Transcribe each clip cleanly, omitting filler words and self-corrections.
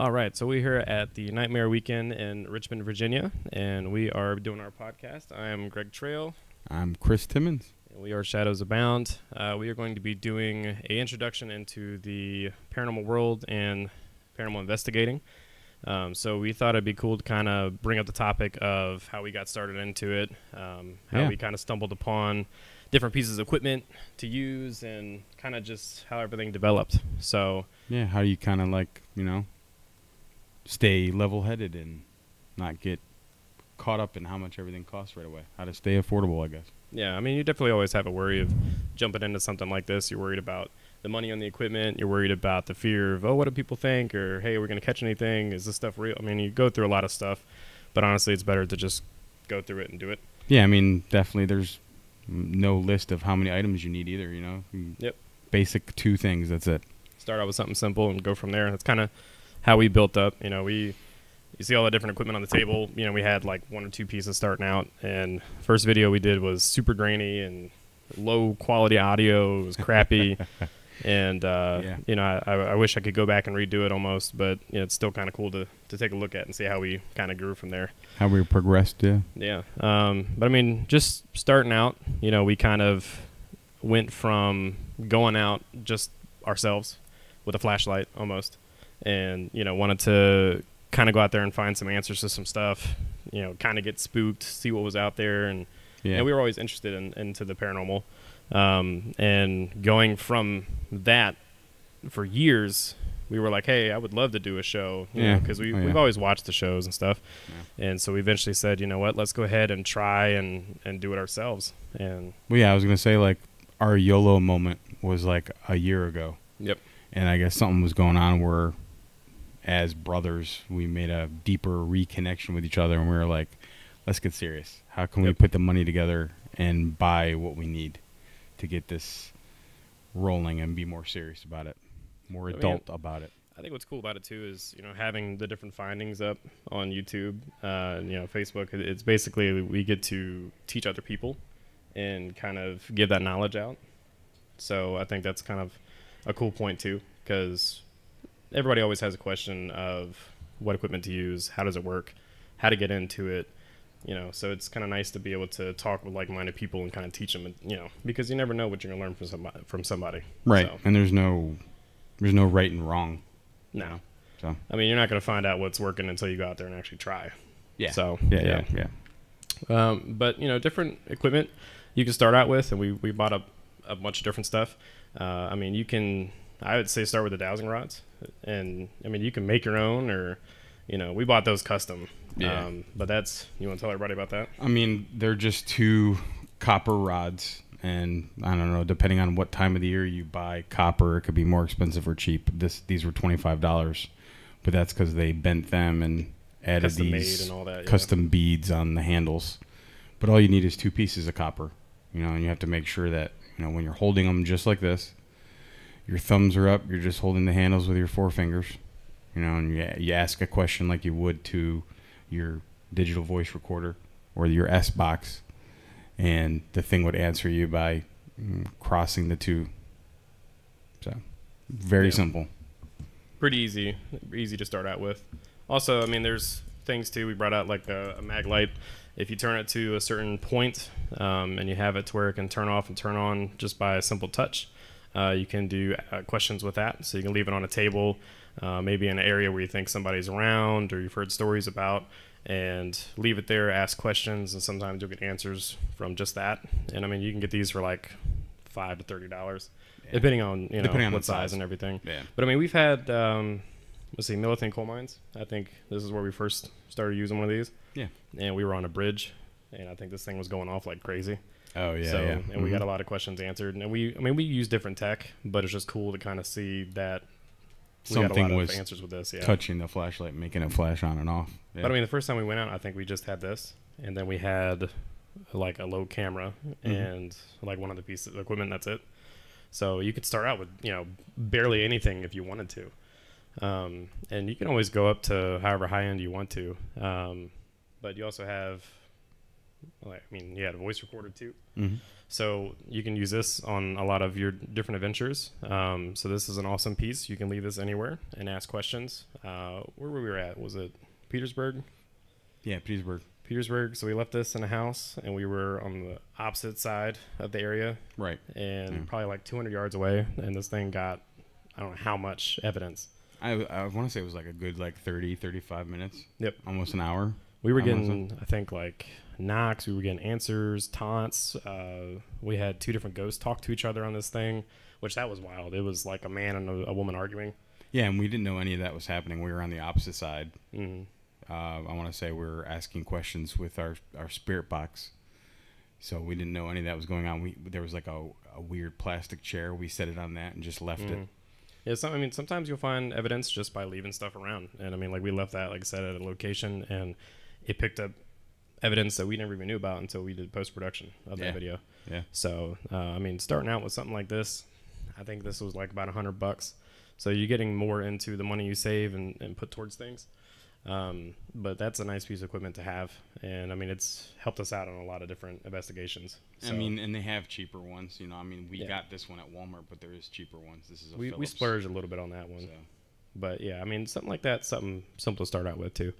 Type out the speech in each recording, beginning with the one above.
All right, so we're here at the Nightmare Weekend in Richmond, Virginia, and we are doing our podcast. I am Greg Trail. I'm Chris Timmons. And we are Shadowsabound. We are going to be doing an introduction into the paranormal world and paranormal investigating. So we thought it'd be cool to kind of bring up the topic of how we got started into it, how we kind of stumbled upon different pieces of equipment to use, and kind of just how everything developed. So yeah, how do you kind of stay level-headed and not get caught up in how much everything costs right away? How to stay affordable, I guess. Yeah, I mean, you definitely always have a worry of jumping into something like this. You're worried about the money on the equipment. You're worried about the fear of, oh, what do people think? Or, hey, are we going to catch anything? Is this stuff real? I mean, you go through a lot of stuff, but honestly, it's better to just go through it and do it. Yeah, I mean, definitely there's no list of how many items you need either, you know? Yep. Basic 2 things, that's it. Start out with something simple and go from there. That's kind of how we built up. You know, you see all the different equipment on the table. You know, we had like 1 or 2 pieces starting out, and first video we did was super grainy and low quality audio. It was crappy. And, you know, I wish I could go back and redo it almost, but you know, it's still kind of cool to take a look at and see how we kind of grew from there. How we progressed, yeah. Yeah. But I mean, just starting out, you know, we kind of went from going out just ourselves with a flashlight almost, and, you know, wanted to kind of go out there and find some answers to some stuff, you know, kind of get spooked, see what was out there. And, and we were always interested into the paranormal. And going from that for years, we were like, hey, I would love to do a show, you know, because we've always watched the shows and stuff. Yeah. And so we eventually said, you know what, let's go ahead and try and do it ourselves. And well, yeah, I was going to say, like, our YOLO moment was like a year ago. Yep. And I guess something was going on where, as brothers, we made a deeper reconnection with each other, and we were like, let's get serious. How can we put the money together and buy what we need to get this rolling and be more serious about it, more adult about it? I think what's cool about it too is, you know, having the different findings up on YouTube, you know, Facebook. It's basically we get to teach other people and kind of give that knowledge out. So I think that's kind of a cool point too, because everybody always has a question of what equipment to use, how does it work, how to get into it, you know. So it's kind of nice to be able to talk with like-minded people and kind of teach them, you know, because you never know what you're gonna learn from somebody. Right. So. And there's no right and wrong. No. So I mean, you're not gonna find out what's working until you go out there and actually try. Yeah. So yeah. But you know, different equipment you can start out with, and we bought up a bunch of different stuff. I mean, I would say start with the dowsing rods, and I mean, you can make your own, or, you know, we bought those custom. Yeah. But you want to tell everybody about that? I mean, they're just 2 copper rods, and I don't know, depending on what time of the year you buy copper, it could be more expensive or cheap. These were $25, but that's because they bent them and added custom these made and all that, custom beads on the handles. But all you need is 2 pieces of copper, you know, and you have to make sure that, you know, when you're holding them just like this, your thumbs are up, you're just holding the handles with your 4 fingers, you know, and you ask a question like you would to your digital voice recorder or your S box, and the thing would answer you by crossing the 2. So very simple. Pretty easy to start out with. Also, I mean, there's things too. We brought out like a mag light. If you turn it to a certain point, and you have it to where it can turn off and turn on just by a simple touch, you can do questions with that. So you can leave it on a table, maybe in an area where you think somebody's around or you've heard stories about, and leave it there, ask questions, and sometimes you'll get answers from just that. And I mean, you can get these for like $5 to $30, depending on, you know, what size and everything. Yeah. But I mean, we've had Military Coal Mines. I think this is where we first started using one of these. Yeah. And we were on a bridge, and I think this thing was going off like crazy. Oh yeah. So, and we got a lot of questions answered, and we use different tech, but it's just cool to kind of see that something was answers with this. Yeah. Touching the flashlight, making it flash on and off. Yeah. But I mean, the first time we went out, I think we just had this, and then we had like a low camera and like one of the pieces of equipment. That's it. So you could start out with, you know, barely anything if you wanted to, and you can always go up to however high end you want to. But you also have Like, I mean, you had a voice recorder too. Mm-hmm. So you can use this on a lot of your different adventures. So this is an awesome piece. You can leave this anywhere and ask questions. Where were we at? Was it Petersburg? Yeah, Petersburg. So we left this in a house, and we were on the opposite side of the area. Right. And probably like 200 yards away. And this thing got, I don't know how much evidence. I want to say it was like a good 30, 35 minutes. Yep. Almost an hour. We were getting, I think, like knocks. We were getting answers, taunts. We had 2 different ghosts talk to each other on this thing, which that was wild. It was like a man and a woman arguing. Yeah, and we didn't know any of that was happening. We were on the opposite side. Mm-hmm. I want to say we were asking questions with our spirit box. So we didn't know any of that was going on. There was like a weird plastic chair. We set it on that and just left it. Yeah, sometimes you'll find evidence just by leaving stuff around. And I mean, like we left that, like I said, at a location, and it picked up evidence that we never even knew about until we did post-production of that video. Yeah. So, I mean, starting out with something like this, I think this was like about $100. So you're getting more into the money you save and put towards things. But that's a nice piece of equipment to have. And I mean, it's helped us out on a lot of different investigations. So, I mean, and they have cheaper ones, you know. I mean, we got this one at Walmart, but there is cheaper ones. This is a we splurged a little bit on that one. So. But yeah, I mean, something like that, something simple to start out with too.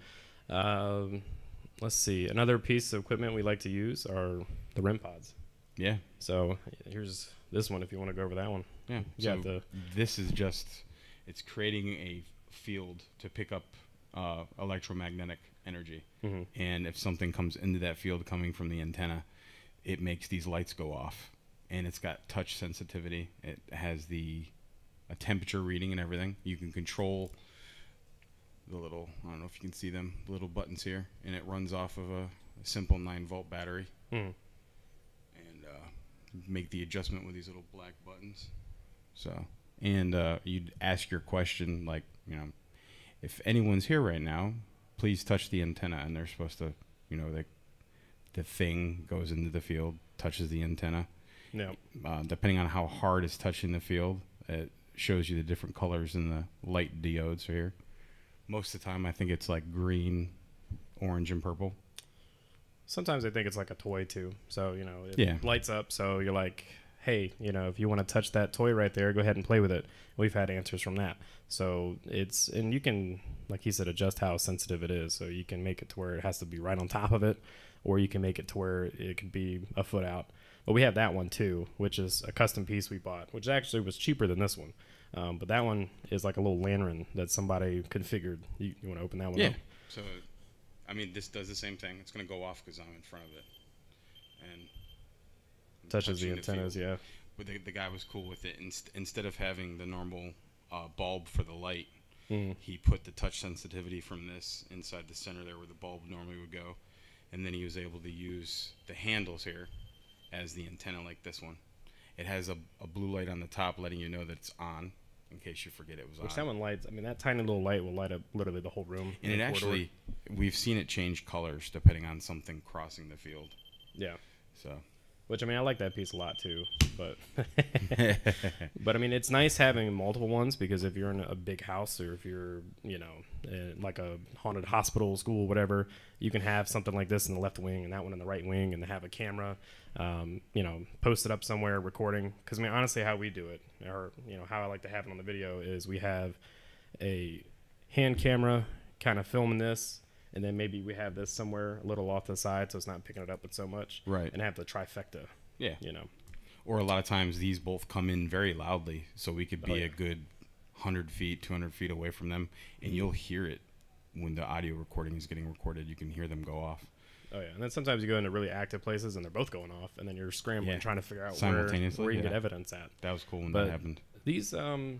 Let's see. Another piece of equipment we like to use are the REM pods. Yeah. So here's this one if you want to go over that one. Yeah. So this is just, it's creating a field to pick up electromagnetic energy. Mm-hmm. And if something comes into that field coming from the antenna, it makes these lights go off. And it's got touch sensitivity. It has a temperature reading and everything. You can control the little, I don't know if you can see them, little buttons here, and it runs off of a simple 9-volt battery. Mm. And make the adjustment with these little black buttons. So, and you'd ask your question, like, you know, if anyone's here right now, please touch the antenna, and they're supposed to, you know, the thing goes into the field, touches the antenna. Yeah. Depending on how hard it's touching the field, it shows you the different colors in the light diodes here. Most of the time, I think it's like green, orange, and purple. Sometimes I think it's like a toy too. So, you know, it lights up. So you're like, hey, you know, if you want to touch that toy right there, go ahead and play with it. We've had answers from that. So and you can, like he said, adjust how sensitive it is. So you can make it to where it has to be right on top of it, or you can make it to where it could be a foot out. But we have that one too, which is a custom piece we bought, which actually was cheaper than this one. But that one is like a little lantern that somebody configured. You want to open that one up? Yeah. So, I mean, this does the same thing. It's going to go off because I'm in front of it. And touches the antennas, yeah. But the guy was cool with it. Instead of having the normal bulb for the light, he put the touch sensitivity from this inside the center there where the bulb normally would go. And then he was able to use the handles here as the antenna like this one. It has a blue light on the top letting you know that it's on in case you forget it was on. Which that one lights, I mean, that tiny little light will light up literally the whole room. And it actually, we've seen it change colors depending on something crossing the field. Yeah. So. Which, I mean, I like that piece a lot too, but but I mean, it's nice having multiple ones because if you're in a big house or if you're, you know, in like a haunted hospital, school, whatever, you can have something like this in the left wing and that one in the right wing and have a camera, you know, post it up somewhere recording. Because, I mean, honestly, how we do it, or, you know, how I like to have it on the video is we have a hand camera kind of filming this. And then maybe we have this somewhere a little off the side so it's not picking it up with so much. Right. And have the trifecta. Yeah. You know. Or a lot of times these both come in very loudly. So we could be a good 100 feet, 200 feet away from them. And you'll hear it when the audio recording is getting recorded. You can hear them go off. Oh, yeah. And then sometimes you go into really active places and they're both going off. And then you're scrambling trying to figure out where you can get evidence at. That was cool when that happened. These, I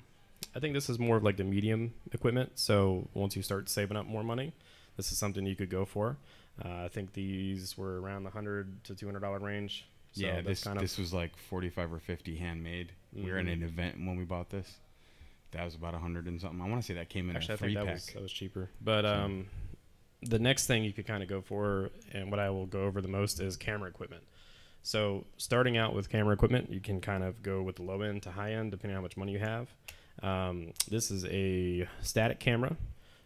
think this is more of like the medium equipment. So once you start saving up more money, this is something you could go for. I think these were around the $100 to $200 range. So yeah, this was like 45 or 50 handmade. We were in an event when we bought this. That was about 100 and something. I want to say that came in a 3-pack. That was cheaper. But the next thing you could kind of go for, and what I will go over the most, is camera equipment. So starting out with camera equipment, you can kind of go with the low end to high end, depending on how much money you have. This is a static camera.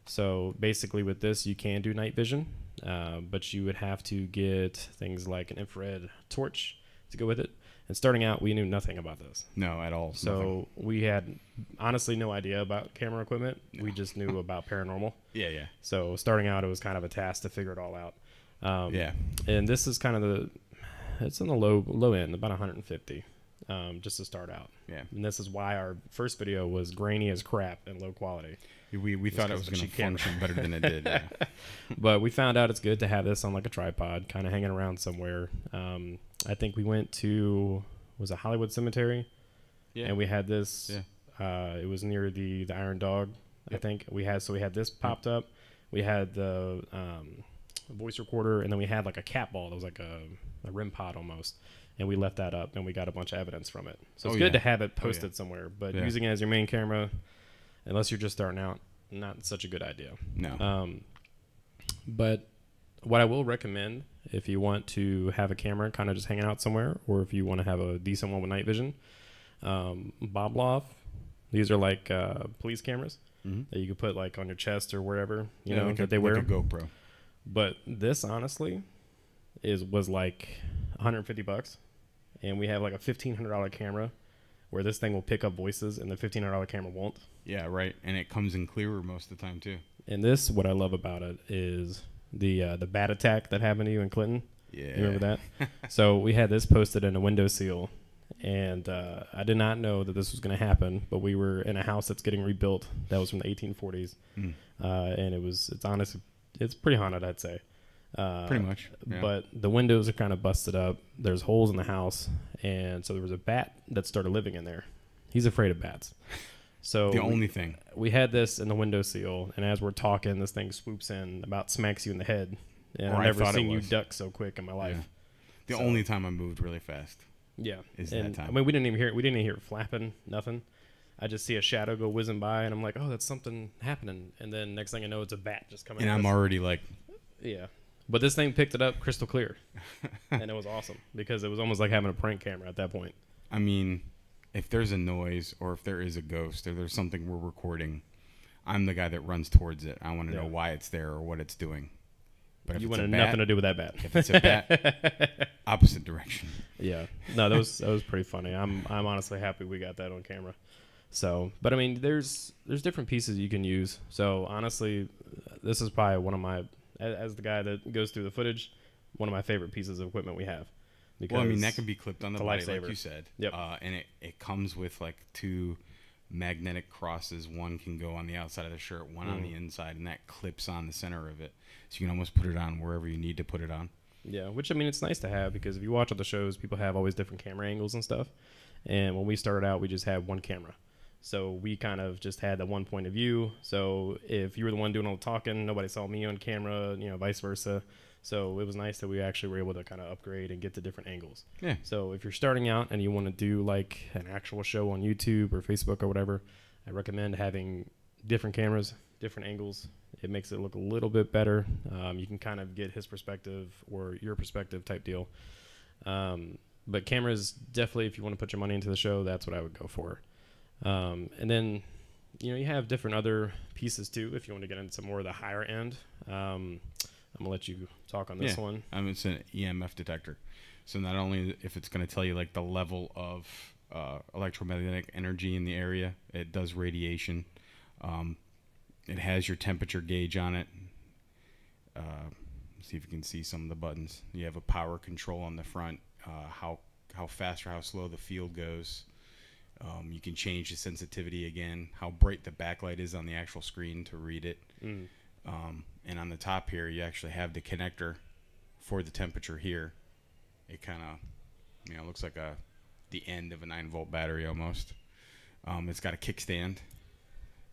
So basically with this, you can do night vision, but you would have to get things like an infrared torch to go with it. And starting out, we knew nothing about this. No, at all. So Nothing. we had honestly no idea about camera equipment. No. We just knew about paranormal. Yeah. So starting out, it was kind of a task to figure it all out. Yeah. And this is kind of it's on the low end, about 150, just to start out. Yeah. And this is why our first video was grainy as crap and low quality. We thought it was going to function better than it did. Yeah. But we found out it's good to have this on like a tripod, kind of hanging around somewhere. I think we went to, was it Hollywood Cemetery? Yeah. And we had this. Yeah. It was near the Iron Dog, Yep. I think. We had this popped up. We had the voice recorder, and then we had like a cat ball that was like a REM pod almost. And we left that up, and we got a bunch of evidence from it. So it's good to have it posted somewhere. But using it as your main camera, unless you're just starting out, not such a good idea. No. But what I will recommend, if you want to have a camera kind of just hanging out somewhere, or if you want to have a decent one with night vision, Bobloff. These are like police cameras that you could put like on your chest or wherever that they wear. Like a GoPro. But this honestly was like $150, and we have like a $1,500 camera where this thing will pick up voices and the $1,500 camera won't. Yeah, right. And it comes in clearer most of the time too. And this, what I love about it is the bat attack that happened to you in Clinton. Yeah. You remember that? So we had this posted in a windowsill, and I did not know that this was going to happen, but we were in a house that's getting rebuilt that was from the 1840s. And it's pretty haunted, I'd say. Pretty much. Yeah. But the windows are kind of busted up. There's holes in the house, and so there was a bat that started living in there. He's afraid of bats. So the only thing. We had this in the windowsill, and as we're talking, this thing swoops in, about smacks you in the head. And I've never seen you duck so quick in my life. Yeah. The only time I moved really fast. Yeah. Is that time. I mean, we didn't even hear it flapping, nothing. I just see a shadow go whizzing by, and I'm like, oh, that's something happening. And then next thing I know, it's a bat just coming. And I'm already like, yeah. But this thing picked it up crystal clear, and it was awesome because it was almost like having a prank camera at that point. I mean, if there's a noise or if there is a ghost or there's something we're recording, I'm the guy that runs towards it. I want to know why it's there or what it's doing. But if you want nothing to do with that bat. If it's a bat, opposite direction. Yeah. No, that was pretty funny. I'm honestly happy we got that on camera. So, but I mean, there's different pieces you can use. So honestly, this is probably one of my, as the guy that goes through the footage, one of my favorite pieces of equipment we have. Because I mean, that can be clipped on the body, lifesaver. like you said. Yep. And it comes with like two magnetic crosses. One can go on the outside of the shirt, one on the inside, and that clips on the center of it. So you can almost put it on wherever you need to put it on. Yeah, which I mean, it's nice to have because if you watch all the shows, people have always different camera angles and stuff. And when we started out, we just had one camera. So we kind of just had that one point of view. So if you were the one doing all the talking, nobody saw me on camera, vice versa. So it was nice that we actually were able to kind of upgrade and get to different angles. Yeah. So if you're starting out and you want to do like an actual show on YouTube or Facebook or whatever, I recommend having different cameras, different angles. It makes it look a little bit better. You can kind of get his perspective or your perspective type deal. But cameras, definitely, if you want to put your money into the show, that's what I would go for. And then, you have different other pieces too, if you want to get into some more of the higher end. I'm gonna let you talk on this one. It's an EMF detector. So not only if it's going to tell you like the level of electromagnetic energy in the area, it does radiation. It has your temperature gauge on it. See if you can see some of the buttons. You have a power control on the front, how fast or how slow the field goes. You can change the sensitivity again, how bright the backlight is on the actual screen to read it. And on the top here, you actually have the connector for the temperature here. It kind of, looks like the end of a 9-volt battery almost. It's got a kickstand.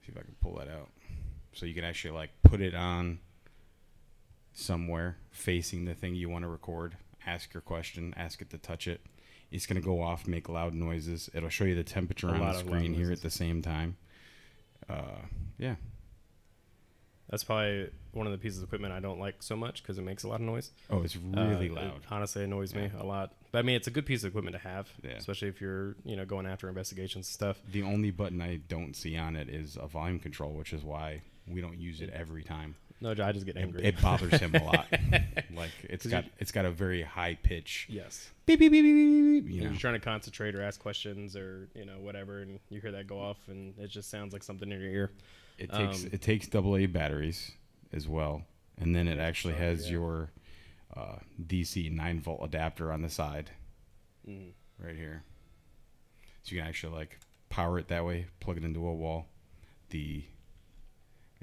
See if I can pull that out. So you can actually like put it on somewhere facing the thing you want to record. Ask your question. Ask it to touch it. It's going to go off, make loud noises. It'll show you the temperature on the screen here at the same time. Yeah. That's probably one of the pieces of equipment I don't like so much because it makes a lot of noise. Oh, it's really loud. It honestly annoys me a lot. But I mean, it's a good piece of equipment to have, Yeah. especially if you're, going after investigations and stuff. The only button I don't see on it is a volume control, which is why we don't use it every time. No, I just get angry. It bothers him a lot. Like it's got a very high pitch. Yes. Beep, beep, beep, beep, beep, you know. You're trying to concentrate or ask questions or whatever, and you hear that go off, and it just sounds like something in your ear. It takes AA batteries as well, and then it actually has your DC 9-volt adapter on the side, right here. So you can actually like power it that way, plug it into a wall. The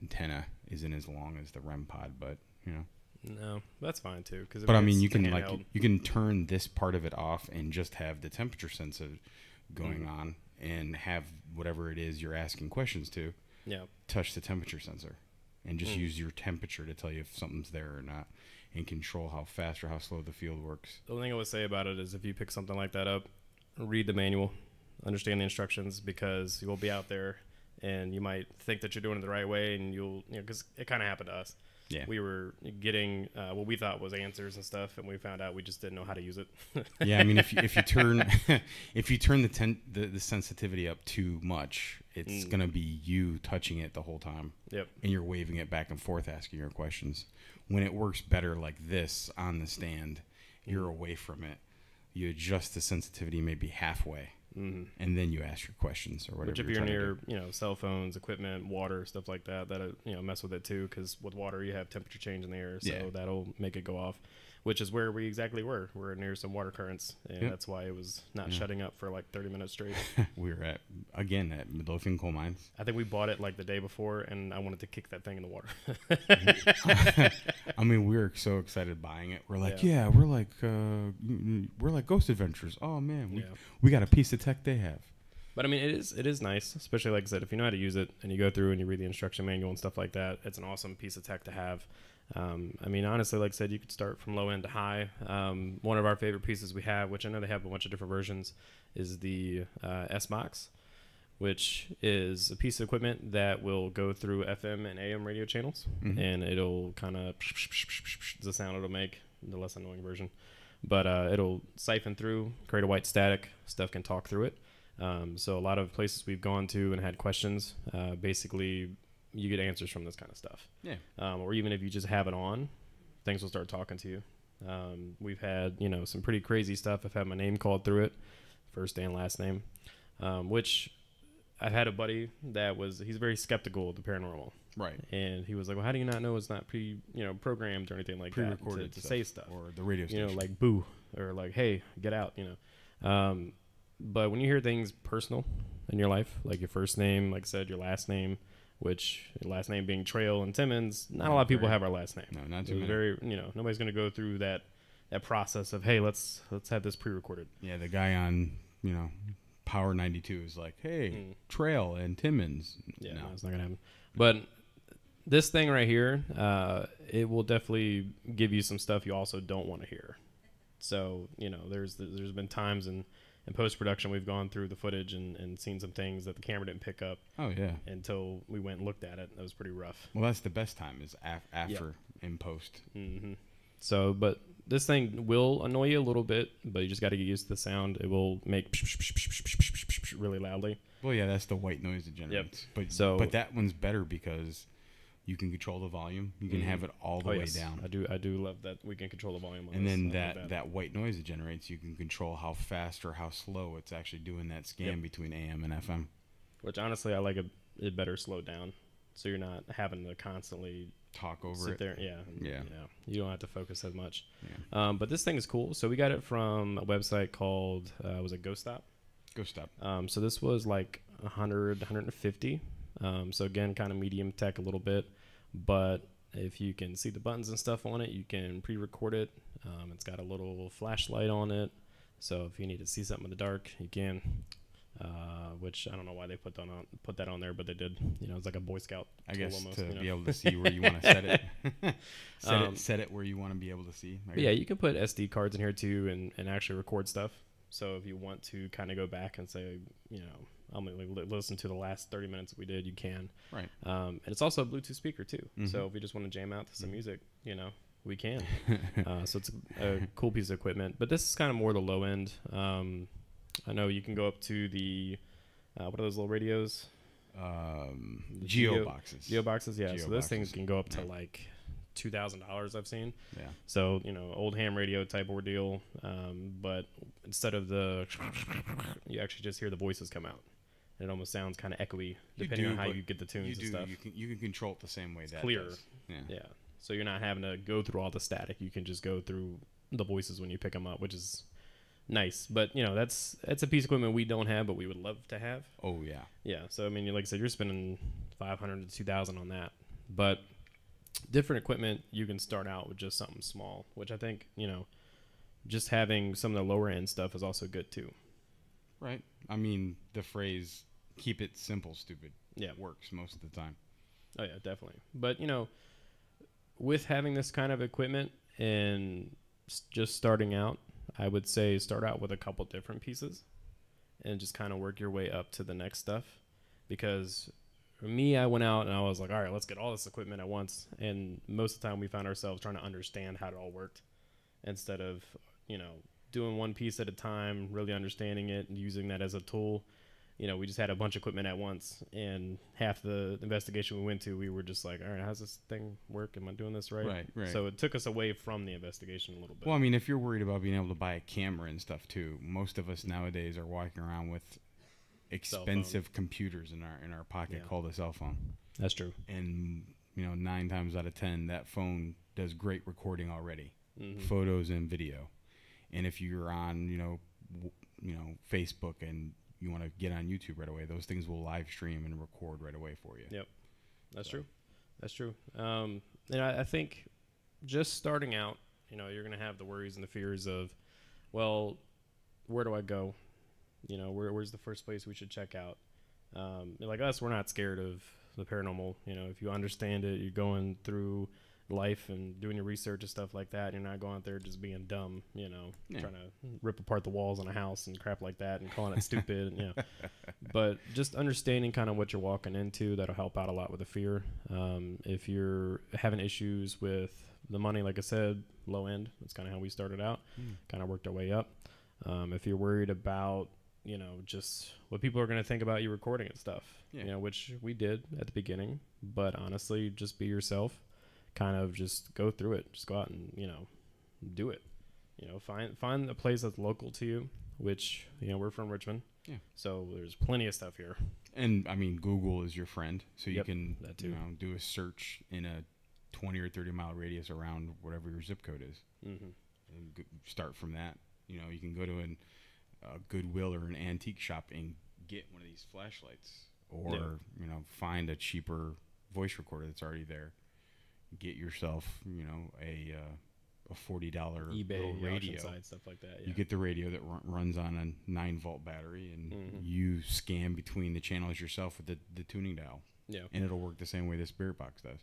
antenna isn't as long as the REM pod, but no, that's fine too. But I mean, you can turn this part of it off and just have the temperature sensor going on, and have whatever it is you're asking questions to. Yeah. Touch the temperature sensor, and just use your temperature to tell you if something's there or not, and control how fast or how slow the field works. The only thing I would say about it is if you pick something like that up, read the manual, understand the instructions, because you'll be out there and you might think that you're doing it the right way, and because it kind of happened to us. Yeah. We were getting what we thought was answers and stuff, and we found out we just didn't know how to use it. Yeah, I mean, if you turn the sensitivity up too much, it's gonna be you touching it the whole time. Yep. And you're waving it back and forth, asking your questions. When it works better like this on the stand, you're away from it. You adjust the sensitivity maybe halfway. And then you ask your questions or whatever. Which if you're near, cell phones, equipment, water, stuff like that, mess with it too. Because with water, you have temperature change in the air, so that'll make it go off. Which is where we exactly were. We're near some water currents, and that's why it was not shutting up for like 30 minutes straight. We were at Midlothian Coal Mines. I think we bought it like the day before, and I wanted to kick that thing in the water. I mean, we were so excited buying it. We're like, we're like Ghost Adventures. Oh man, we got a piece of tech they have. But I mean, it is nice, especially like I said, if you know how to use it and you go through and you read the instruction manual and stuff like that. It's an awesome piece of tech to have. I mean, honestly, like I said, you could start from low end to high. One of our favorite pieces we have, which I know they have a bunch of different versions, is the S-Box, which is a piece of equipment that will go through FM and AM radio channels, and it'll kind of the sound it'll make, the less annoying version. But it'll siphon through, create a white static. Stuff can talk through it. So a lot of places we've gone to and had questions, basically you get answers from this kind of stuff. Yeah. Or even if you just have it on, things will start talking to you. We've had, some pretty crazy stuff. I've had my name called through it, first and last name, which I've had a buddy he's very skeptical of the paranormal. Right. And he was like, well, how do you not know it's not programmed or anything like that to say stuff? Or the radio station. Like boo, or like, hey, get out, But when you hear things personal in your life, like your first name, like I said, your last name, which your last name being Trail and Timmons, not a lot of people have our last name. No, not too many. Very, nobody's going to go through that process of, hey, let's have this pre-recorded. Yeah, the guy on, Power 92 is like, hey, Trail and Timmons. Yeah, no, it's not going to happen. But this thing right here, it will definitely give you some stuff you also don't want to hear. So, there's been times in post-production we've gone through the footage and seen some things that the camera didn't pick up. Oh, yeah. Until we went and looked at it. That was pretty rough. Well, that's the best time is after in post. Mm-hmm. So, but this thing will annoy you a little bit, but you just got to get used to the sound. It will make really loudly. Well, yeah, that's the white noise it generates. Yep. But that one's better because you can control the volume. You can have it all the way down. I do love that we can control the volume on and this. Then that white noise it generates, you can control how fast or how slow it's actually doing that scan between AM and FM. Which honestly, I like it better slowed down, so you're not having to constantly talk over sit there. Yeah. You don't have to focus as much. Yeah. But this thing is cool. So we got it from a website called was it Ghost Stop? Ghost Stop. So this was like 100, 150. So again, kind of medium tech a little bit, but if you can see the buttons and stuff on it, you can pre-record it. It's got a little flashlight on it, so if you need to see something in the dark, you can. Which I don't know why they put that on there, but they did. It's like a Boy Scout. I guess almost, to be able to see where you want to set it. Set it where you want to be able to see. Yeah, you can put SD cards in here too, and actually record stuff. So if you want to kind of go back and say, I'm going to listen to the last 30 minutes that we did, you can. Right. And it's also a Bluetooth speaker too. Mm-hmm. So if we just want to jam out to some music, we can. So it's a cool piece of equipment. But this is kind of more the low end. I know you can go up to the, what are those little radios? Geo boxes. Geo boxes, yeah. So those things boxes. can go up to like $2,000 I've seen. Yeah. So, old ham radio type ordeal. But instead of you actually just hear the voices come out. And it almost sounds kind of echoey depending on how you get the tunes and stuff. You can control it the same way that clear. does. Yeah. So you're not having to go through all the static. You can just go through the voices when you pick them up, which is nice. But, that's a piece of equipment we don't have, but we would love to have. Oh, yeah. Yeah. So, I mean, like I said, you're spending $500 to $2,000 on that. But different equipment, you can start out with just something small, which I think, just having some of the lower end stuff is also good too. Right. I mean, the phrase "keep it simple, stupid" works most of the time. Oh yeah, definitely. But with having this kind of equipment and just starting out, I would say start out with a couple different pieces and just kind of work your way up to the next stuff. Because for me, I went out and I was like, all right, let's get all this equipment at once. And most of the time we found ourselves trying to understand how it all worked instead of, doing one piece at a time, really understanding it and using that as a tool. We just had a bunch of equipment at once, and half the investigation we went to, we were just like, all right, how's this thing work? Am I doing this right? Right. So it took us away from the investigation a little bit. Well, I mean, if you're worried about being able to buy a camera and stuff too, most of us nowadays are walking around with expensive computers in our pocket called a cell phone. That's true. And 9 times out of 10, that phone does great recording already, photos and video. And if you're on Facebook and you want to get on YouTube right away, those things will live stream and record right away for you. Yep, that's true. And I think just starting out, you're going to have the worries and the fears of, well, where do I go? Where's the first place we should check out? Like us, we're not scared of the paranormal. If you understand it, you're going through life and doing your research and stuff like that. You're not going out there just being dumb, trying to rip apart the walls on a house and crap like that and calling it stupid. But just understanding kind of what you're walking into, that'll help out a lot with the fear. If you're having issues with the money, like I said, low end, that's kind of how we started out, kind of worked our way up. If you're worried about just what people are going to think about you recording and stuff, which we did at the beginning, but honestly, just be yourself, kind of just go through it, just go out and, do it, find a place that's local to you, which, we're from Richmond. Yeah. So there's plenty of stuff here. And I mean, Google is your friend. So you can, that too. Do a search in a 20 or 30 mile radius around whatever your zip code is, and start from that. You can go to a Goodwill or an antique shop and get one of these flashlights, or find a cheaper voice recorder that's already there. Get yourself a $40 eBay radio side, stuff like that. You get the radio that runs on a 9-volt battery, and you scan between the channels yourself with the tuning dial, and it'll work the same way the spirit box does.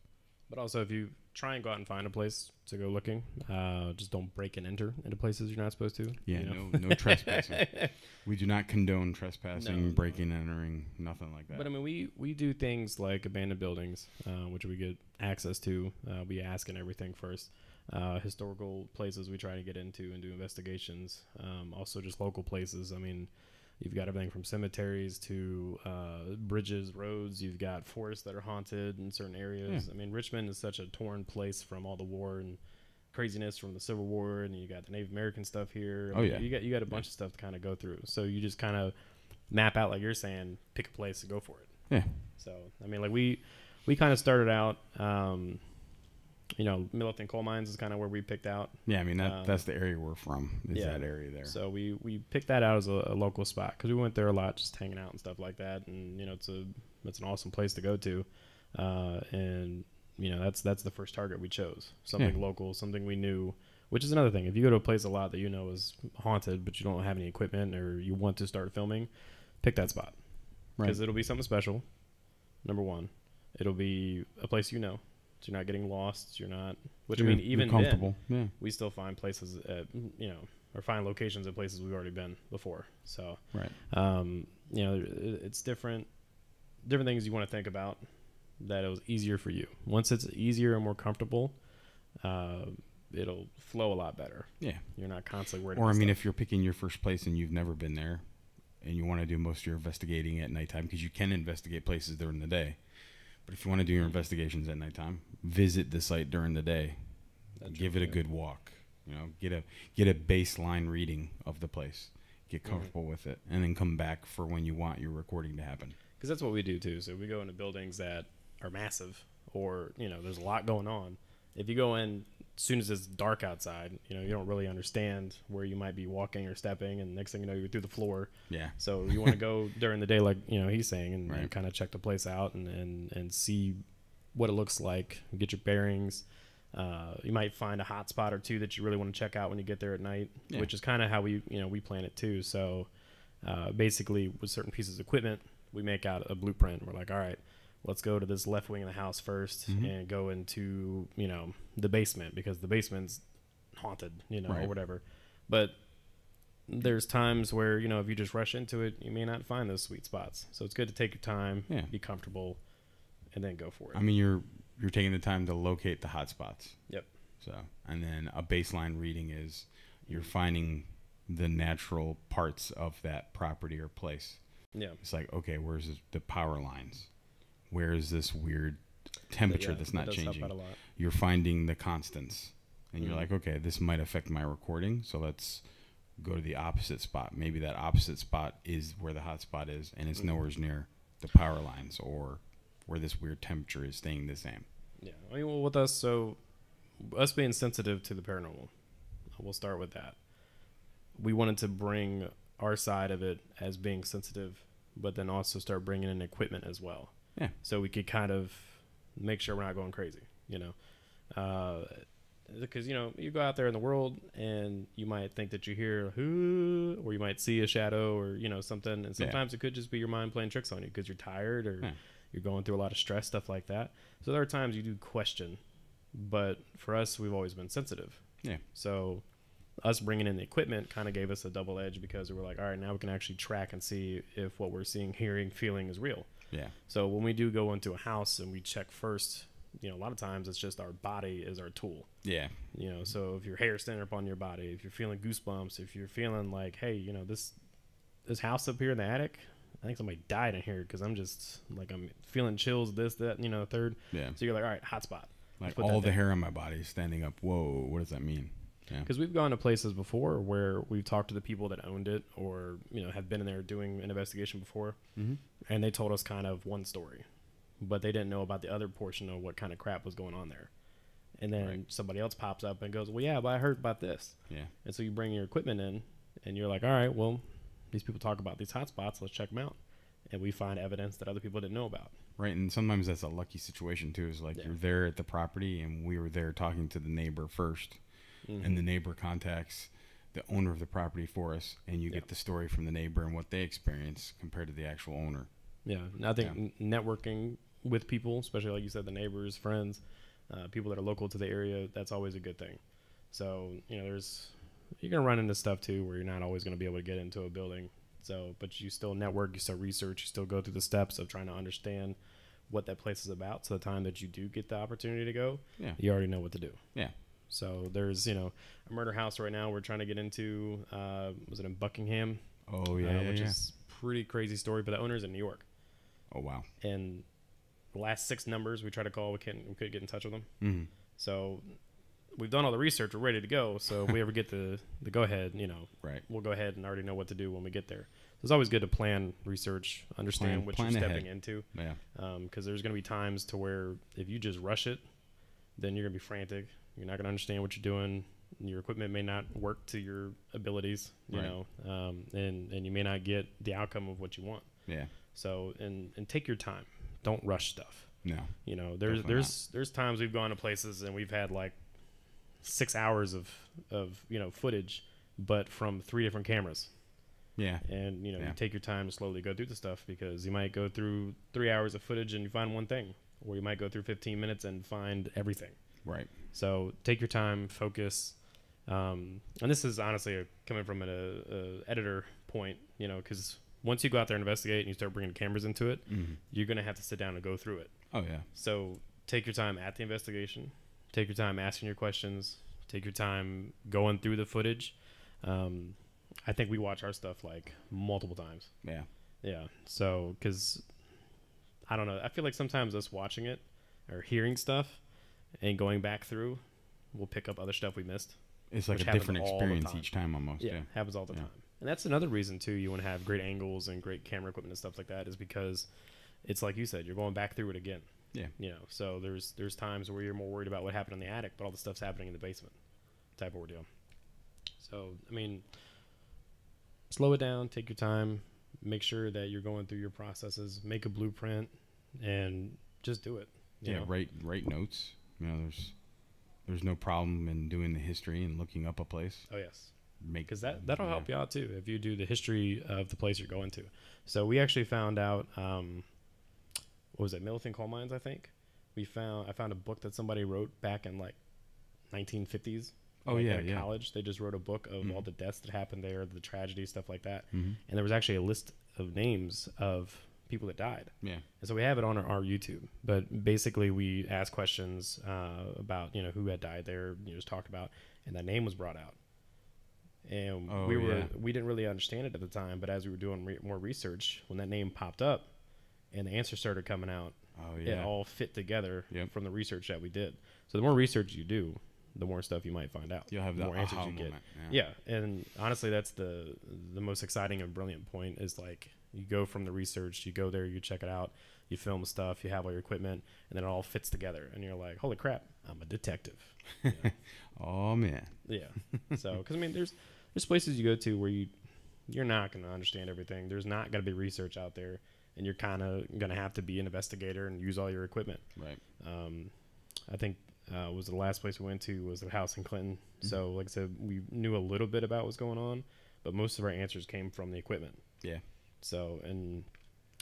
But also, if you try and go out and find a place to go looking, just don't break and enter into places you're not supposed to. Yeah, no trespassing. We do not condone trespassing, breaking, entering, nothing like that. But I mean, we do things like abandoned buildings, which we get access to. We ask and everything first. Historical places we try to get into and do investigations. Also, just local places. I mean, you've got everything from cemeteries to bridges, roads. You've got forests that are haunted in certain areas. Yeah. I mean, Richmond is such a torn place from all the war and craziness from the Civil War, and you got the Native American stuff here. You got a bunch of stuff to kind of go through. So you just kind of map out, like you're saying, pick a place and go for it. Yeah. So I mean, like we kind of started out. Millington Coal Mines is kind of where we picked out. Yeah, I mean, that's the area we're from, that area there. So we picked that out as a local spot because we went there a lot just hanging out and stuff like that. And, it's an awesome place to go to. And, that's the first target we chose. Something local, something we knew, which is another thing. If you go to a place a lot that is haunted, but you don't have any equipment or you want to start filming, pick that spot. Because it'll be something special, number one. It'll be a place so you're not getting lost. You're not, which I mean, even comfortable. Then, we still find places at, or find locations at places we've already been before. So, it's different things you want to think about that it was easier for you. Once it's easier and more comfortable, it'll flow a lot better. Yeah. You're not constantly worried about stuff. If you're picking your first place and you've never been there, and you want to do most of your investigating at nighttime, because you can investigate places during the day. But if you want to do your investigations at nighttime, visit the site during the day. Give it a good walk. Get a baseline reading of the place. Get comfortable with it, and then come back for when you want your recording to happen. Because that's what we do too. So we go into buildings that are massive, or there's a lot going on. If you go in as soon as it's dark outside, you don't really understand where you might be walking or stepping, and next thing you know, you're through the floor. Yeah. So you want to go during the day, like he's saying, and kind of check the place out and see what it looks like, get your bearings. You might find a hot spot or two that you really want to check out when you get there at night, which is kind of how we plan it too. So basically, with certain pieces of equipment, we make out a blueprint. We're like, all right, let's go to this left wing of the house first and go into the basement, because the basement's haunted, or whatever. But there's times where if you just rush into it, you may not find those sweet spots. So it's good to take your time, be comfortable, and then go for it. I mean, you're taking the time to locate the hot spots. Yep. So, and then a baseline reading is you're finding the natural parts of that property or place. Yeah. It's like, okay, where's the power lines? Where is this weird temperature that's not changing? You're finding the constants, and you're like, okay, this might affect my recording, so let's go to the opposite spot. Maybe that opposite spot is where the hot spot is, and it's nowhere near the power lines or where this weird temperature is staying the same. Yeah. I mean, well, with us, so us being sensitive to the paranormal, we'll start with that. We wanted to bring our side of it as being sensitive, but then also start bringing in equipment as well. Yeah. So we could kind of make sure we're not going crazy, because, you go out there in the world and you might think that you hear who, or you might see a shadow or, something. And sometimes it could just be your mind playing tricks on you because you're tired or you're going through a lot of stress, stuff like that. So there are times you do question, but for us, we've always been sensitive. Yeah. So us bringing in the equipment kind of gave us a double edge, because we were like, all right, now we can actually track and see if what we're seeing, hearing, feeling is real. Yeah. So when we do go into a house and we check first, a lot of times it's just our body is our tool. Yeah. So if your hair standing up on your body, if you're feeling goosebumps, if you're feeling like, hey, this house up here in the attic, I think somebody died in here, because I'm just like, I'm feeling chills, this, that, third. Yeah. So you're like, all right, hot spot. Like all the hair on my body is standing up. Whoa, what does that mean? Because we've gone to places before where we've talked to the people that owned it, or have been in there doing an investigation before, and they told us kind of one story, but they didn't know about the other portion of what kind of crap was going on there. And then somebody else pops up and goes, well, yeah, but I heard about this. Yeah. And so you bring your equipment in, and you're like, all right, well, these people talk about these hot spots, let's check them out. And we find evidence that other people didn't know about. Right, and sometimes that's a lucky situation too. Is like you're there at the property, and we were there talking to the neighbor first. And the neighbor contacts the owner of the property for us, and you get the story from the neighbor and what they experience compared to the actual owner. Yeah, and I think networking with people, especially like you said, the neighbors, friends, people that are local to the area, that's always a good thing. So, you're going to run into stuff too where you're not always going to be able to get into a building. So, but you still network, you still research, you still go through the steps of trying to understand what that place is about. So the time that you do get the opportunity to go, you already know what to do. Yeah. So there's, a murder house right now we're trying to get into. Was it in Buckingham? Oh, yeah. Which is pretty crazy story, but the owner's in New York. Oh, wow. And the last 6 numbers we tried to call, we couldn't get in touch with them. Mm-hmm. So we've done all the research. We're ready to go. So if we ever get the go-ahead, we'll go ahead and already know what to do when we get there. So it's always good to plan, research, understand what you're stepping into. Yeah. Because there's going to be times to where if you just rush it, then you're going to be frantic. You're not going to understand what you're doing. Your equipment may not work to your abilities, and you may not get the outcome of what you want. Yeah. So, and take your time. Don't rush stuff. No. There's times we've gone to places and we've had like 6 hours of footage, but from 3 different cameras. Yeah. And you take your time to slowly go through the stuff, because you might go through 3 hours of footage and you find one thing, or you might go through 15 minutes and find everything. Right. So take your time, focus. And this is honestly coming from an editor point, because once you go out there and investigate and you start bringing cameras into it, you're going to have to sit down and go through it. Oh, yeah. So take your time at the investigation. Take your time asking your questions. Take your time going through the footage. And I think we watch our stuff like multiple times. Yeah. Yeah. So, because I don't know, I feel like sometimes us watching it or hearing stuff and going back through, we'll pick up other stuff we missed. It's like a different experience each time almost. Yeah, happens all the time. And that's another reason too you want to have great angles and great camera equipment and stuff like that, is because it's like you said, you're going back through it again. Yeah. You know, so there's times where you're more worried about what happened in the attic, but all the stuff's happening in the basement type of ordeal. So, I mean, slow it down, take your time, make sure that you're going through your processes, make a blueprint, and just do it. You know? Write notes. You know, there's no problem in doing the history and looking up a place. Oh yes, because that'll help you out too if you do the history of the place you're going to. So we actually found out, what was it, Middleton Coal Mines? I think I found a book that somebody wrote back in like 1950s. Oh, like yeah, at yeah. college, they just wrote a book of all the deaths that happened there, the tragedy, stuff like that. Mm-hmm. And there was actually a list of names of people that died. Yeah. And so we have it on our YouTube. But basically, we asked questions about who had died there. Just talked about, and that name was brought out. And we didn't really understand it at the time. But as we were doing more research, when that name popped up, and the answers started coming out, it all fit together from the research that we did. So the more research you do, the more stuff you might find out. You'll have the the more answers you moment. get. Yeah, and honestly, that's the most exciting and brilliant point. Is like you go from the research, you go there, you check it out, you film stuff, you have all your equipment, and then it all fits together, and you're like, holy crap, I'm a detective. Oh man. Yeah. So, because I mean, there's places you go to where you're not going to understand everything. There's not going to be research out there, and you're kind of going to have to be an investigator and use all your equipment. Right. I think was the last place we went to was the house in Clinton. Mm-hmm. So, like I said, we knew a little bit about what's going on, but most of our answers came from the equipment. Yeah. So, and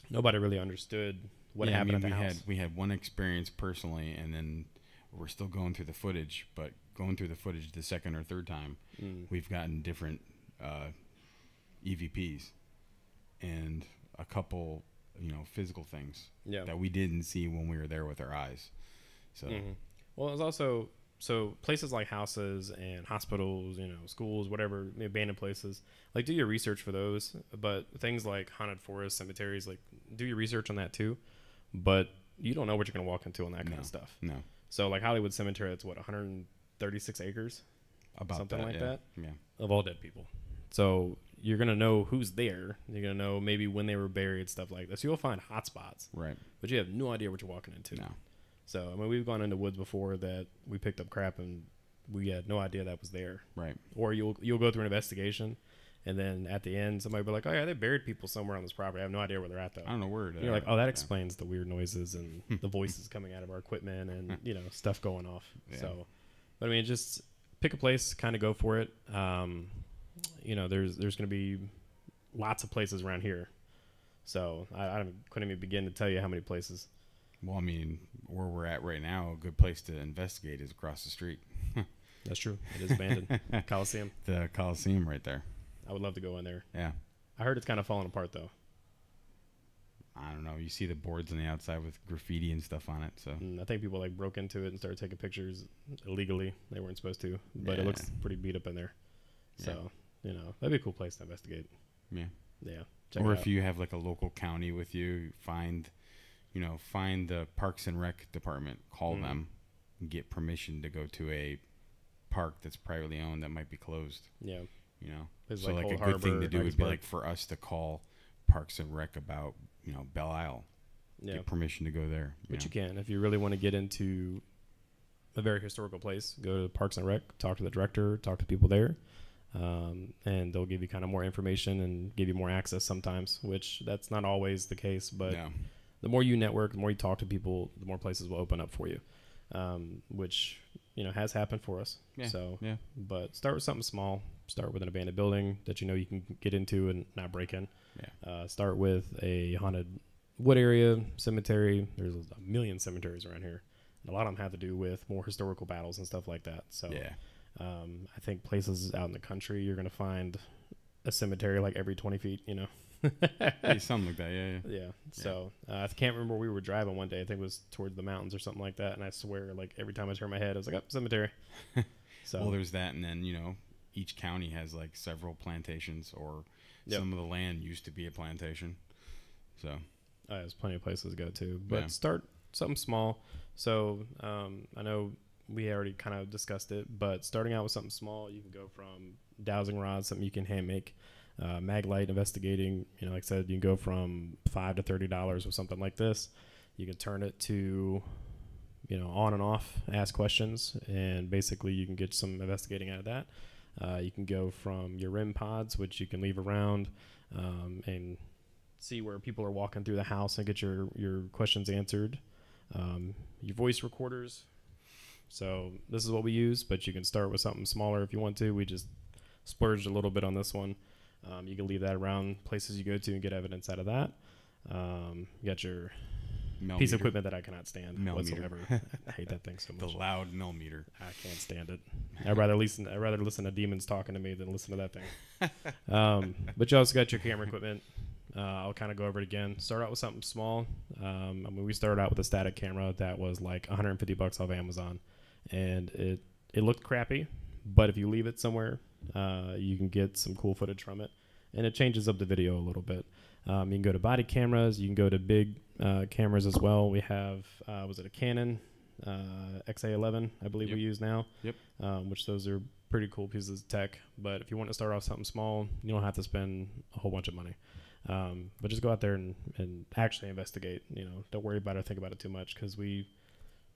nobody really understood what happened at the house. We had one experience personally, and then we're still going through the footage. But going through the footage the second or third time, we've gotten different EVPs and a couple, physical things that we didn't see when we were there with our eyes. So. Mm-hmm. Well, it's also places like houses and hospitals, schools, whatever, abandoned places. Like, do your research for those. But things like haunted forests, cemeteries, like, do your research on that too. But you don't know what you're going to walk into on that kind of stuff. No. So, like Hollywood Cemetery, that's 136 acres, about something like that. Yeah. Of all dead people. So you're going to know who's there. You're going to know maybe when they were buried, stuff like that. So you'll find hot spots. Right. But you have no idea what you're walking into. No. So, I mean, we've gone into woods before that we picked up crap and we had no idea that was there. Right. Or you'll go through an investigation, and then at the end, somebody will be like, oh, yeah, they buried people somewhere on this property. I have no idea where they're at, though. I don't know where. You're like, oh, that explains the weird noises and the voices coming out of our equipment and, stuff going off. Yeah. So, but I mean, just pick a place, kind of go for it. There's going to be lots of places around here. So, I couldn't even begin to tell you how many places. Well, I mean, where we're at right now, a good place to investigate is across the street. That's true. It is abandoned. Coliseum. The Coliseum right there. I would love to go in there. Yeah. I heard it's kind of falling apart, though. I don't know. You see the boards on the outside with graffiti and stuff on it. So I think people broke into it and started taking pictures illegally. They weren't supposed to, but it looks pretty beat up in there. So, that'd be a cool place to investigate. Yeah. Yeah. Or if you have like a local county with you, find the Parks and Rec department, call them, and get permission to go to a park that's privately owned that might be closed. Yeah. So like a good thing to do would be like for us to call Parks and Rec about, Belle Isle. Yeah. Get permission to go there. Which you can. If you really want to get into a very historical place, go to Parks and Rec, talk to the director, talk to people there. And they'll give you kind of more information and give you more access sometimes, which that's not always the case, but the more you network, the more you talk to people, the more places will open up for you, which, has happened for us. Yeah. So, but start with something small. Start with an abandoned building that you can get into and not break in. Yeah. Start with a haunted wood area, cemetery. There's a million cemeteries around here. And a lot of them have to do with more historical battles and stuff like that. So, I think places out in the country, you're going to find a cemetery like every 20 feet, something like that. Yeah. So I can't remember where we were driving one day. I think it was towards the mountains or something like that. And I swear, like every time I turn my head, I was like, oh, cemetery. So well, there's that. And then, each county has like several plantations, or Yep. some of the land used to be a plantation. So There's plenty of places to go to, but Yeah. start something small. So I know we already kind of discussed it, but starting out with something small, you can go from dowsing rods, something you can hand make, mag light investigating. Like I said, you can go from $5 to $30 with something like this. You can turn it to, on and off, ask questions, and basically you can get some investigating out of that. You can go from your REM pods, which you can leave around, and see where people are walking through the house and get your questions answered. Your voice recorders. So this is what we use, but you can start with something smaller if you want to. We just splurged a little bit on this one. You can leave that around places you go to and get evidence out of that. You got your piece of equipment that I cannot stand whatsoever. I hate that thing so much. The loud millimeter. I can't stand it. I'd rather listen to demons talking to me than listen to that thing. But you also got your camera equipment. I'll kind of go over it again. Start out with something small. We started out with a static camera that was like $150 off Amazon, and it looked crappy. But if you leave it somewhere, you can get some cool footage from it, and it changes up the video a little bit. You can go to body cameras. You can go to big cameras as well. We have, was it a Canon XA11, I believe we use now. Yep. Which those are pretty cool pieces of tech. But if you want to start off something small, you don't have to spend a whole bunch of money. But just go out there and actually investigate. Don't worry about it or think about it too much, because we,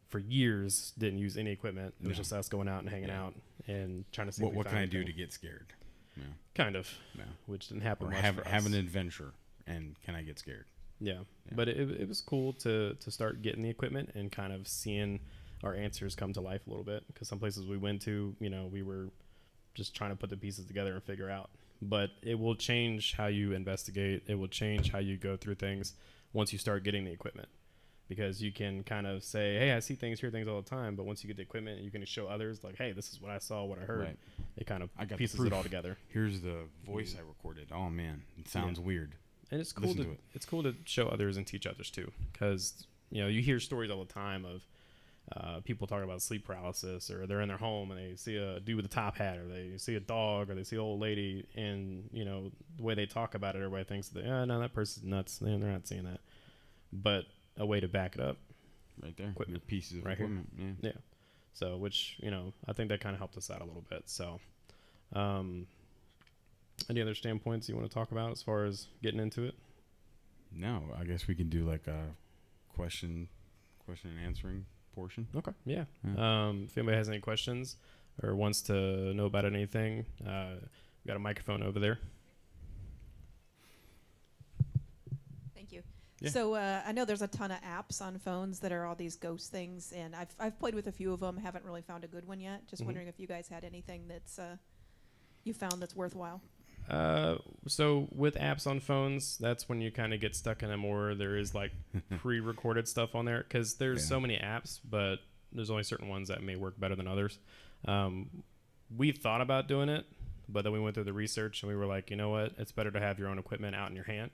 for years, didn't use any equipment. It was just us going out and hanging out and trying to see what can I do to get scared. Yeah. Kind of. Yeah. Which didn't happen Or much for us. have an adventure, and can I get scared? Yeah. But it was cool to start getting the equipment and kind of seeing our answers come to life a little bit, because some places we went to, we were just trying to put the pieces together and figure out. But it will change how you investigate. It will change how you go through things once you start getting the equipment, because you can kind of say, hey, I see things, hear things all the time. But once you get the equipment, you can show others like, hey, this is what I saw, what I heard. Right. It kind of I got pieces it all together. Here's the voice I recorded. Oh man, it sounds weird. And it's cool it's cool to show others and teach others too, because you hear stories all the time of people talking about sleep paralysis, or they're in their home and they see a dude with a top hat, or they see a dog, or they see an old lady, and the way they talk about it, everybody thinks that no, that person's nuts. They're not seeing that. But a way to back it up, right there, equipment. your pieces of Right equipment. here. Yeah. So which I think that kind of helped us out a little bit. So any other standpoints you want to talk about as far as getting into it? No, I guess we can do like a question and answering portion. Okay. Yeah. If anybody has any questions or wants to know about anything, we got a microphone over there. Thank you. Yeah. So I know there's a ton of apps on phones that are all these ghost things, and I've played with a few of them. Haven't really found a good one yet. Just wondering if you guys had anything that's you found that's worthwhile. So with apps on phones, that's when you kind of get stuck in them, or there is like pre-recorded stuff on there, because there's so many apps, but there's only certain ones that may work better than others. We thought about doing it, but then we went through the research and we were like, you know what? It's better to have your own equipment out in your hand,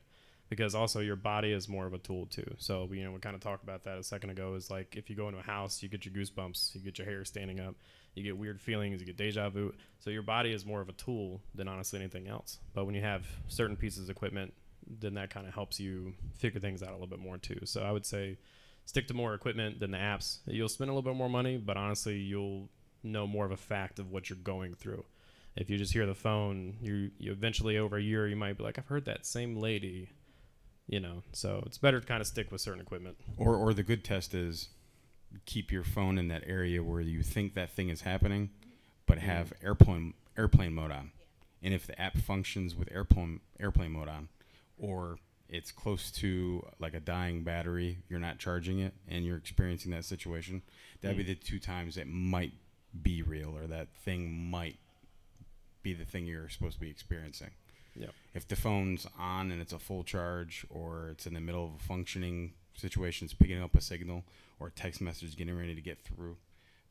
because also your body is more of a tool too. So, we kind of talked about that a second ago, is like if you go into a house, you get your goosebumps, you get your hair standing up, you get weird feelings, you get deja vu. So your body is more of a tool than honestly anything else. But when you have certain pieces of equipment, then that kind of helps you figure things out a little bit more too. So I would say stick to more equipment than the apps. You'll spend a little bit more money, but honestly, you'll know more of a fact of what you're going through. If you just hear the phone, you eventually over a year, you might be like, I've heard that same lady. So it's better to kind of stick with certain equipment. Or the good test is keep your phone in that area where you think that thing is happening, but have airplane mode on. And if the app functions with airplane mode on, or it's close to like a dying battery, you're not charging it, and you're experiencing that situation, that'd be the two times it might be real, or that thing might be the thing you're supposed to be experiencing. Yeah. If the phone's on and it's a full charge, or it's in the middle of a functioning situation, it's picking up a signal, or a text message getting ready to get through,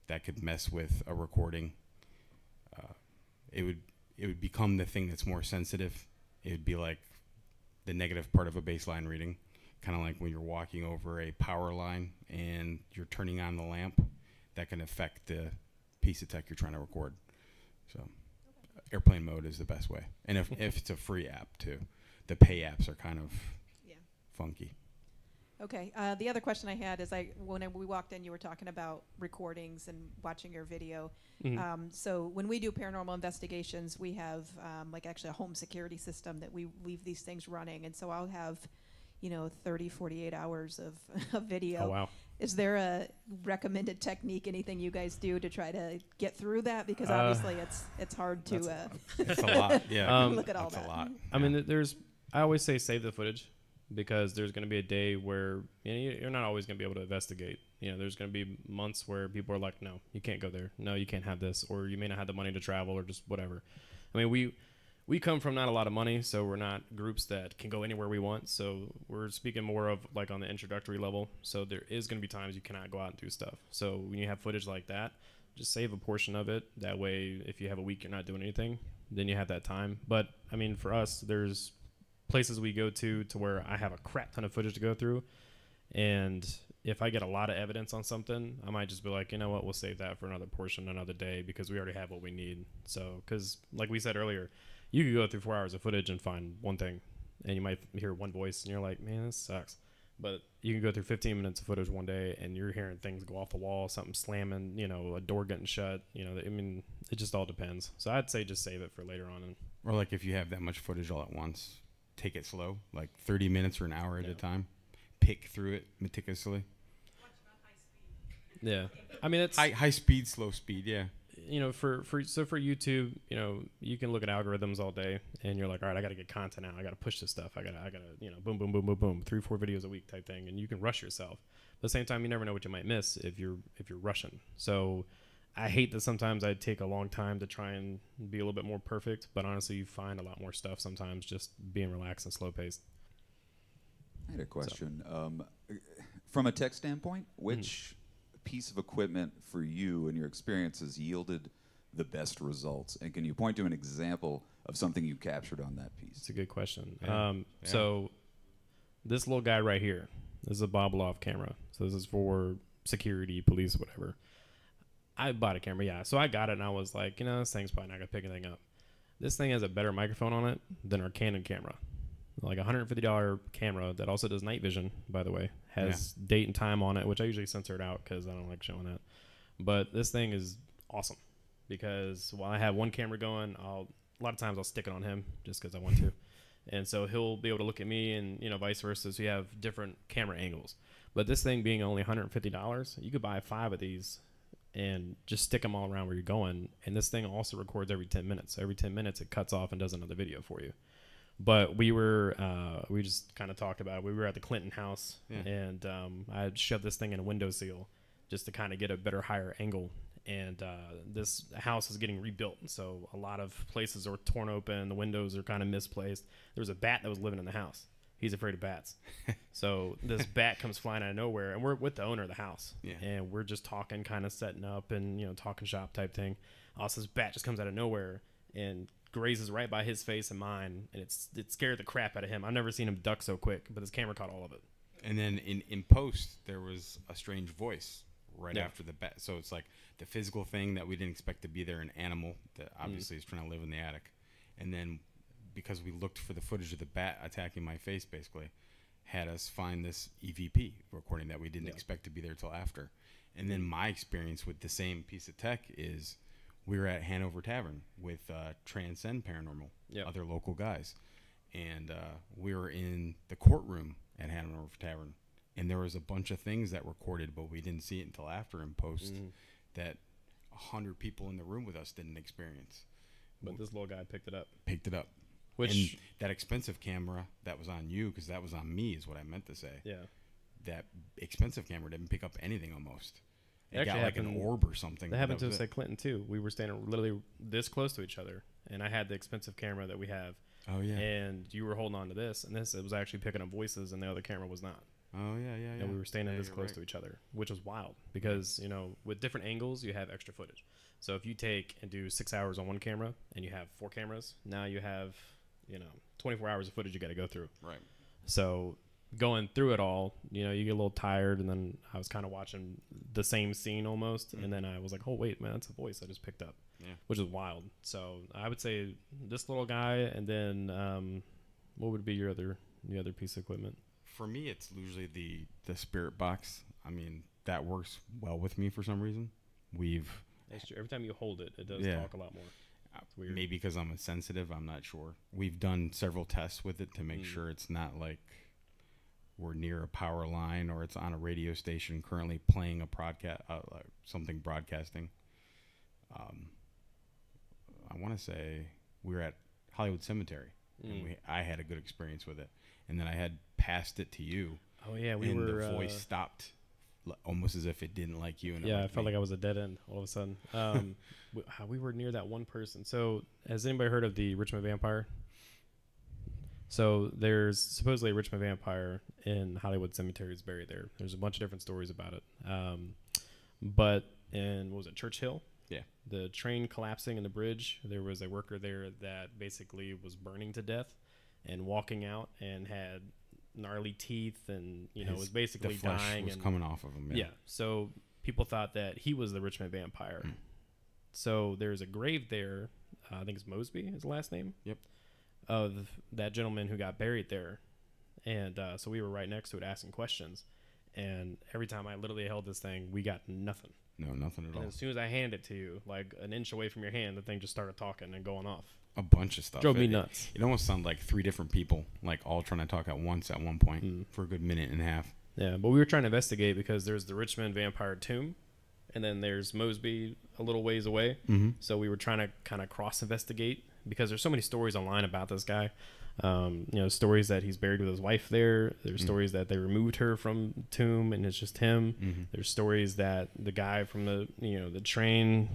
that could mess with a recording. It would become the thing that's more sensitive. It would be like the negative part of a baseline reading, kind of like when you're walking over a power line and you're turning on the lamp. That can affect the piece of tech you're trying to record. So airplane mode is the best way. And if it's a free app too, the pay apps are kind of funky. Okay. The other question I had is, when we walked in, you were talking about recordings and watching your video. So when we do paranormal investigations, we have like actually a home security system that we leave these things running. And so I'll have, 30, 48 hours of video. Oh, wow. Is there a recommended technique, anything you guys do to try to get through that? Because obviously it's hard to It's a lot. Yeah. look at all that. A lot. I mean, I always say save the footage, because there's going to be a day where you're not always going to be able to investigate. There's going to be months where people are like, no, you can't go there. No, you can't have this. Or you may not have the money to travel, or just whatever. I mean, we come from not a lot of money, so we're not groups that can go anywhere we want. So we're speaking more of like on the introductory level. So there is going to be times you cannot go out and do stuff. So when you have footage like that, just save a portion of it. That way, if you have a week you're not doing anything, then you have that time. But I mean, for us, there's places we go to where I have a crap ton of footage to go through, and if I get a lot of evidence on something, I might just be like, you know what, we'll save that for another portion another day, because we already have what we need. So because like we said earlier, you could go through 4 hours of footage and find one thing, and you might hear one voice and you're like, man, this sucks. But you can go through 15 minutes of footage one day and you're hearing things go off the wall, something slamming, a door getting shut. I mean, it just all depends. So I'd say just save it for later on. Or like if you have that much footage all at once, take it slow, like 30 minutes or an hour at a time. Pick through it meticulously. Yeah, I mean, it's high speed, slow speed. Yeah. For YouTube, you can look at algorithms all day, and you're like, all right, I got to get content out. I got to push this stuff. I gotta, boom, boom, boom, boom, boom, 3-4 videos a week type thing, and you can rush yourself. But at the same time, you never know what you might miss if you're rushing. So I hate that sometimes I take a long time to try and be a little bit more perfect, but honestly, you find a lot more stuff sometimes just being relaxed and slow paced. I had a question. From a tech standpoint, which piece of equipment for you and your experience has yielded the best results? And can you point to an example of something you captured on that piece? It's a good question. Yeah. So this little guy right here, this is a Bob Loft camera. So this is for security, police, whatever. I bought a camera, yeah. So I got it, and I was like, this thing's probably not going to pick anything up. This thing has a better microphone on it than our Canon camera. Like a $150 camera that also does night vision, by the way. Has date and time on it, which I usually censor it out because I don't like showing that. But this thing is awesome because while I have one camera going, a lot of times I'll stick it on him just because I want to. And so he'll be able to look at me and, vice versa. So you have different camera angles. But this thing being only $150, you could buy 5 of these and just stick them all around where you're going. And this thing also records every 10 minutes. Every 10 minutes, it cuts off and does another video for you. But we just kind of talked about it. We were at the Clinton house, and I had shoved this thing in a window seal just to kind of get a better, higher angle. And this house is getting rebuilt, so a lot of places are torn open. The windows are kind of misplaced. There was a bat that was living in the house. He's afraid of bats. So this bat comes flying out of nowhere, and we're with the owner of the house. Yeah. And we're just talking, kind of setting up and, talking shop type thing. Also, this bat just comes out of nowhere and grazes right by his face and mine, and it scared the crap out of him. I've never seen him duck so quick, but his camera caught all of it. And then in post, there was a strange voice right after the bat. So it's like the physical thing that we didn't expect to be there, an animal that obviously is trying to live in the attic. And then because we looked for the footage of the bat attacking my face, basically, had us find this EVP recording that we didn't expect to be there till after. And then my experience with the same piece of tech is we were at Hanover Tavern with Transcend Paranormal, other local guys. And we were in the courtroom at Hanover Tavern. And there was a bunch of things that recorded, but we didn't see it until after in post that 100 people in the room with us didn't experience. But this little guy picked it up. And that expensive camera that was on you, because that was on me, is what I meant to say. Yeah. That expensive camera didn't pick up anything almost. It got like happened, an orb or something. That happened to us at Clinton, too. We were standing literally this close to each other, and I had the expensive camera that we have. Oh, yeah. And you were holding on to this, and it was actually picking up voices, and the other camera was not. Oh, yeah. And we were standing this close to each other, which was wild because, with different angles, you have extra footage. So if you take and do 6 hours on one camera and you have 4 cameras, now you have, 24 hours of footage you got to go through. Right. So going through it all, you get a little tired, and then I was kind of watching the same scene almost, and then I was like, oh wait, man, that's a voice I just picked up, which is wild. So I would say this little guy, and then what would be your other piece of equipment? For me, it's usually the spirit box. I mean, that works well with me for some reason. Every time you hold it, it does talk a lot more. It's weird. Maybe because I'm sensitive, I'm not sure. We've done several tests with it to make sure it's not like we're near a power line or it's on a radio station currently playing a broadcast, something broadcasting. I want to say we were at Hollywood Cemetery, and I had a good experience with it. And then I had passed it to you. Oh yeah, the voice stopped, almost as if it didn't like you. And I felt like I was a dead end all of a sudden. We were near that one person. So has anybody heard of the Richmond vampire? So there's supposedly a Richmond vampire in Hollywood Cemetery is buried there. There's a bunch of different stories about it. But in, what was it, Church Hill? Yeah. The train collapsing in the bridge, there was a worker there that basically was burning to death and walking out and had gnarly teeth and, was basically the flesh dying. was coming off of him. Yeah. So people thought that he was the Richmond vampire. So there's a grave there. I think it's Mosby, his last name. Yep. Of that gentleman who got buried there. And so we were right next to it asking questions. And every time I literally held this thing, we got nothing. No, nothing at all. And as soon as I handed it to you, like an inch away from your hand, the thing just started talking and going off. A bunch of stuff. Drove me nuts. It almost sounded like 3 different people, like all trying to talk at once at one point for a good minute and a half. Yeah, but we were trying to investigate because there's the Richmond vampire tomb, and then there's Mosby a little ways away. So we were trying to kind of cross-investigate because there's so many stories online about this guy. Stories that he's buried with his wife there. There's stories that they removed her from the tomb and it's just him. There's stories that the guy from the train,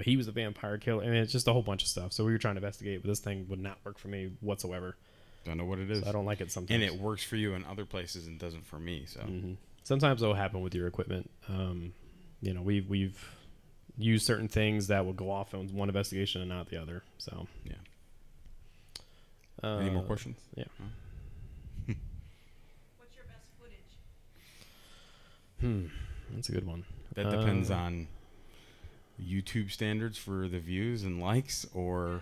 he was a vampire killer. I mean, it's just a whole bunch of stuff. So we were trying to investigate, but this thing would not work for me whatsoever. Don't know what it is. So I don't like it sometimes. And it works for you in other places and doesn't for me. So sometimes it'll happen with your equipment. We've used certain things that will go off on one investigation and not the other. So yeah. Any more questions? Yeah. What's your best footage? That's a good one. That depends on YouTube standards for the views and likes, or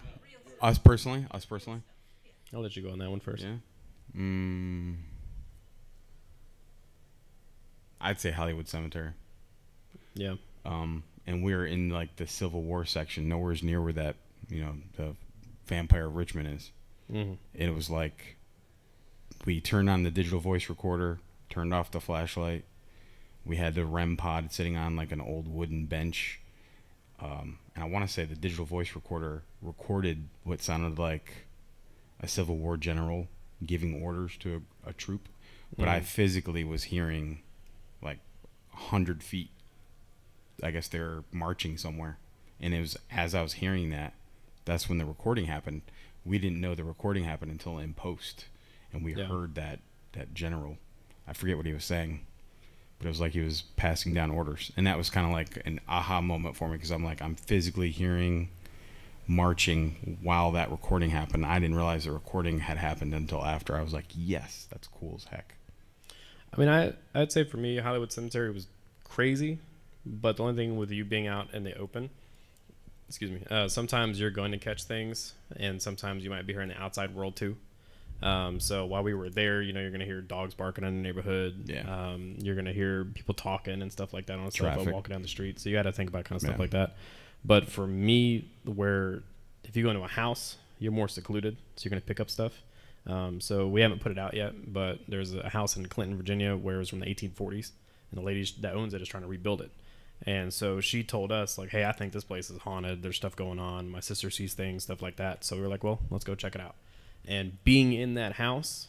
us personally. I'll let you go on that one first. Yeah. I'd say Hollywood Cemetery. Yeah. And we're in like the Civil War section, nowhere near where that the vampire of Richmond is. And it was like we turned on the digital voice recorder, turned off the flashlight. We had the REM pod sitting on like an old wooden bench. And I want to say the digital voice recorder recorded what sounded like a Civil War general giving orders to a troop. But I physically was hearing like 100 feet. I guess they were marching somewhere. And it was as I was hearing that, that's when the recording happened. We didn't know the recording happened until in post, and we heard that general. I forget what he was saying, but it was like he was passing down orders, and that was kind of like an aha moment for me because I'm physically hearing marching while that recording happened. I didn't realize the recording had happened until after. I was like, yes, that's cool as heck. I mean, I'd say for me, Hollywood Cemetery was crazy, but the only thing with you being out in the open. Sometimes you're going to catch things, and sometimes you might be here in the outside world too. So while we were there, you're going to hear dogs barking in the neighborhood. Yeah. You're going to hear people talking and stuff like that on the cell phone walking down the street. So you got to think about kind of stuff like that. But for me, if you go into a house, you're more secluded, so you're going to pick up stuff. So we haven't put it out yet, but there's a house in Clinton, Virginia, where it was from the 1840s, and the lady that owns it is trying to rebuild it. And so she told us, like, hey, I think this place is haunted. There's stuff going on. My sister sees things, stuff like that. So we were like, well, let's go check it out. And being in that house,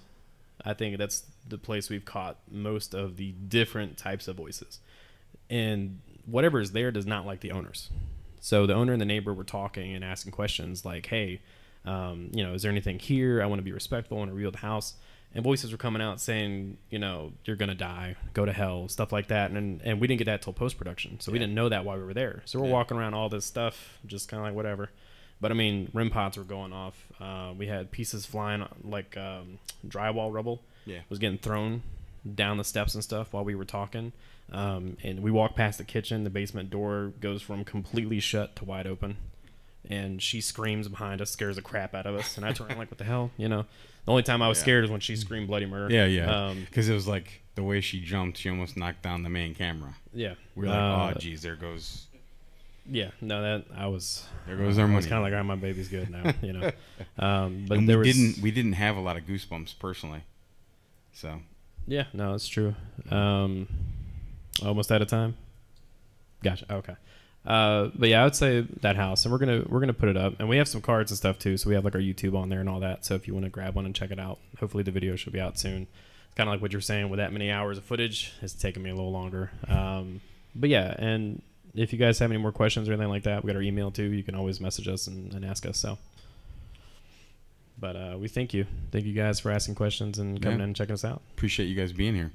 I think that's the place we've caught most of the different types of voices. And whatever is there does not like the owners. So the owner and the neighbor were talking and asking questions like, hey, is there anything here? I want to be respectful. I want to rebuild the house. And voices were coming out saying, you're going to die, go to hell, stuff like that. And we didn't get that till post-production. So we didn't know that while we were there. So we're walking around all this stuff, just kind of like whatever. But I mean, REM pods were going off. We had pieces flying, like drywall rubble. Yeah. Was getting thrown down the steps and stuff while we were talking. And we walked past the kitchen. The basement door goes from completely shut to wide open. And she screams behind us, scares the crap out of us. And I turn around like, what the hell? You know, the only time I was scared is when she screamed bloody murder. Yeah. Because it was like the way she jumped, she almost knocked down the main camera. Yeah. We were like, oh, geez, there goes. Yeah, no, there goes our money. I was kind of like, all right, my baby's good now, you know. But and there we didn't have a lot of goosebumps personally, so. Yeah, no, it's true. Almost out of time. Gotcha. Okay. But yeah, I would say that house, and we're gonna put it up, and we have some cards and stuff too. So we have like our YouTube on there and all that. So if you want to grab one and check it out, hopefully the video should be out soon. It's kind of like what you're saying with that many hours of footage. It's taken me a little longer. But yeah, and if you guys have any more questions or anything like that, we got our email too. You can always message us and ask us. So, but we thank you guys for asking questions and coming in and checking us out. Appreciate you guys being here.